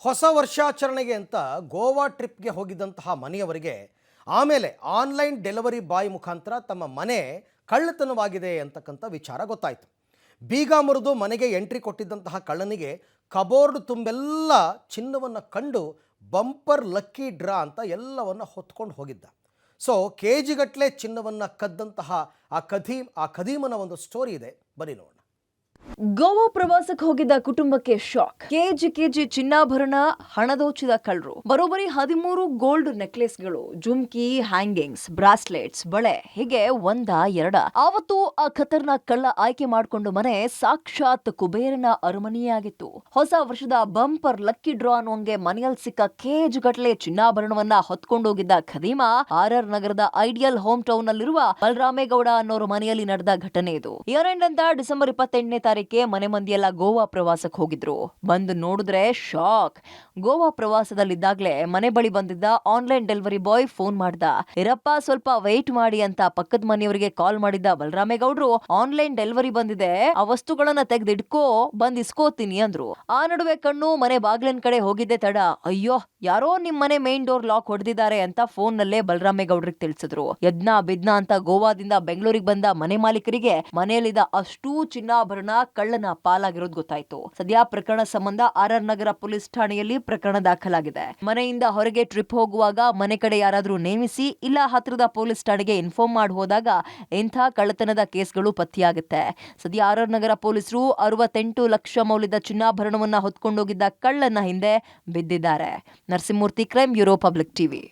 ಹೊಸ ವರ್ಷಾಚರಣೆಗೆ ಅಂತ ಗೋವಾ ಟ್ರಿಪ್ಗೆ ಹೋಗಿದ್ದಂತಹ ಮನೆಯವರಿಗೆ ಆಮೇಲೆ ಆನ್ಲೈನ್ ಡೆಲಿವರಿ ಬಾಯ್ ಮುಖಾಂತರ ತಮ್ಮ ಮನೆ ಕಳ್ಳತನವಾಗಿದೆ ಅಂತಕ್ಕಂಥ ವಿಚಾರ ಗೊತ್ತಾಯಿತು. ಬೀಗ ಮುರಿದು ಮನೆಗೆ ಎಂಟ್ರಿ ಕೊಟ್ಟಿದ್ದಂತಹ ಕಳ್ಳನಿಗೆ ಕಬೋರ್ಡ್ ತುಂಬೆಲ್ಲ ಚಿನ್ನವನ್ನು ಕಂಡು ಬಂಪರ್ ಲಕ್ಕಿ ಡ್ರಾ ಅಂತ ಎಲ್ಲವನ್ನು ಹೊತ್ಕೊಂಡು ಹೋಗಿದ್ದ. ಸೊ ಕೆ ಜಿಗಟ್ಟಲೆ ಚಿನ್ನವನ್ನು ಕದ್ದಂತಹ ಆ ಖದೀಮನ ಒಂದು ಸ್ಟೋರಿ ಇದೆ, ಬನ್ನಿ ನೋಡೋಣ. ಗೋವಾ ಪ್ರವಾಸಕ್ಕೆ ಹೋಗಿದ್ದ ಕುಟುಂಬಕ್ಕೆ ಶಾಕ್. ಕೆಜಿ ಚಿನ್ನಾಭರಣ ಹಣದೋಚಿದ ಕಳ್ಳರು. ಬರೋಬ್ಬರಿ 13 ಗೋಲ್ಡ್ ನೆಕ್ಲೆಸ್ಗಳು, ಜುಮ್ಕಿ, ಹ್ಯಾಂಗಿಂಗ್ಸ್, ಬ್ರಾಸ್ಲೆಟ್ಸ್, ಬಳೆ, ಹೀಗೆ ಒಂದ ಎರಡ. ಆವತ್ತು ಆ ಖತರ್ನಾಕ್ ಕಳ್ಳ ಆಯ್ಕೆ ಮಾಡಿಕೊಂಡು ಮನೆ ಸಾಕ್ಷಾತ್ ಕುಬೇರನ ಅರಮನೆಯಾಗಿತ್ತು. ಹೊಸ ವರ್ಷದ ಬಂಪರ್ ಲಕ್ಕಿ ಡ್ರಾ ಅನ್ನೋಂಗೆ ಮನೆಯಲ್ಲಿ ಸಿಕ್ಕ ಕೆಜಿಗಟ್ಟಲೆ ಚಿನ್ನಾಭರಣವನ್ನ ಹೊತ್ಕೊಂಡೋಗಿದ್ದ ಖದೀಮ RR ನಗರದ ಐಡಿಯಲ್ ಹೋಮ್ ಟೌನ್ ನಲ್ಲಿರುವ ಬಲರಾಮೇಗೌಡ ಅನ್ನೋರ ಮನೆಯಲ್ಲಿ ನಡೆದ ಘಟನೆ ಇದು. ಇಯರ್ ಎಂಡ್ ಅಂತ ಡಿಸೆಂಬರ್ 28ನೇ ತಾರೀಕಿಗೆ ಮನೆ ಮಂದಿಯೆಲ್ಲ ಗೋವಾ ಪ್ರವಾಸಕ್ಕೆ ಹೋಗಿದ್ರು. ಬಂದು ನೋಡಿದ್ರೆ ಶಾಕ್. ಗೋವಾ ಪ್ರವಾಸದಲ್ಲಿದ್ದಾಗ್ಲೇ ಮನೆ ಬಳಿ ಬಂದಿದ್ದ ಆನ್ಲೈನ್ ಡೆಲಿವರಿ ಬಾಯ್ ಫೋನ್ ಮಾಡ್ದ. ಇರಪ್ಪ ಸ್ವಲ್ಪ ವೇಟ್ ಮಾಡಿ ಅಂತ ಪಕ್ಕದ ಮನೆಯವರಿಗೆ ಕಾಲ್ ಮಾಡಿದ್ದ ಬಲರಾಮೇಗೌಡ್ರು, ಆನ್ಲೈನ್ ಡೆಲಿವರಿ ಬಂದಿದೆ, ಆ ವಸ್ತುಗಳನ್ನ ತೆಗೆದಿಟ್ಕೋ, ಬಂದ್ ಇಸ್ಕೋತೀನಿ ಅಂದ್ರು. ಆ ನಡುವೆ ಕಣ್ಣು ಮನೆ ಬಾಗ್ಲಿನ ಕಡೆ ಹೋಗಿದ್ದೆ ತಡ, ಅಯ್ಯೋ ಯಾರೋ ನಿಮ್ ಮನೆ ಮೇನ್ ಡೋರ್ ಲಾಕ್ ಹೊಡೆದಿದ್ದಾರೆ ಅಂತ ಫೋನ್ ನಲ್ಲೇ ಬಲರಾಮೇಗೌಡ್ರಿಗೆ ತಿಳಿಸಿದ್ರು. ಯದ್ನಾ ಬಿದ್ನಾ ಅಂತ ಗೋವಾದಿಂದ ಬೆಂಗಳೂರಿಗೆ ಬಂದ ಮನೆ ಮಾಲೀಕರಿಗೆ ಮನೆಯಲ್ಲಿದ್ದ ಅಷ್ಟೂ ಚಿನ್ನಾಭರಣ ಕಳ್ಳನ ಪಾಲಾಗಿರೋದು ಗೊತ್ತಾಯ್ತು. ಸದ್ಯ ಪ್ರಕರಣ ಸಂಬಂಧ RR ನಗರ ಪೊಲೀಸ್ ಠಾಣೆಯಲ್ಲಿ ಪ್ರಕರಣ ದಾಖಲಾಗಿದೆ. ಮನೆಯಿಂದ ಹೊರಗೆ ಟ್ರಿಪ್ ಹೋಗುವಾಗ ಮನೆ ಕಡೆ ಯಾರಾದ್ರೂ ನೇಮಿಸಿ ಇಲ್ಲ ಹತ್ತಿರದ ಪೊಲೀಸ್ ಠಾಣೆಗೆ ಇನ್ಫಾರ್ಮ್ ಮಾಡಿ ಹೋದಾಗ ಇಂಥ ಕಳ್ಳತನದ ಕೇಸ್ಗಳು ಪತ್ತೆಯಾಗುತ್ತೆ. ಸದ್ಯ RR ನಗರ ಪೊಲೀಸರು 68 ಲಕ್ಷ ಮೌಲ್ಯದ ಚಿನ್ನಾಭರಣವನ್ನ ಹೊತ್ಕೊಂಡೋಗಿದ್ದ ಕಳ್ಳನ ಹಿಂದೆ ಬಿದ್ದಿದ್ದಾರೆ. Narasimhamurthy, crime bureau, public TV.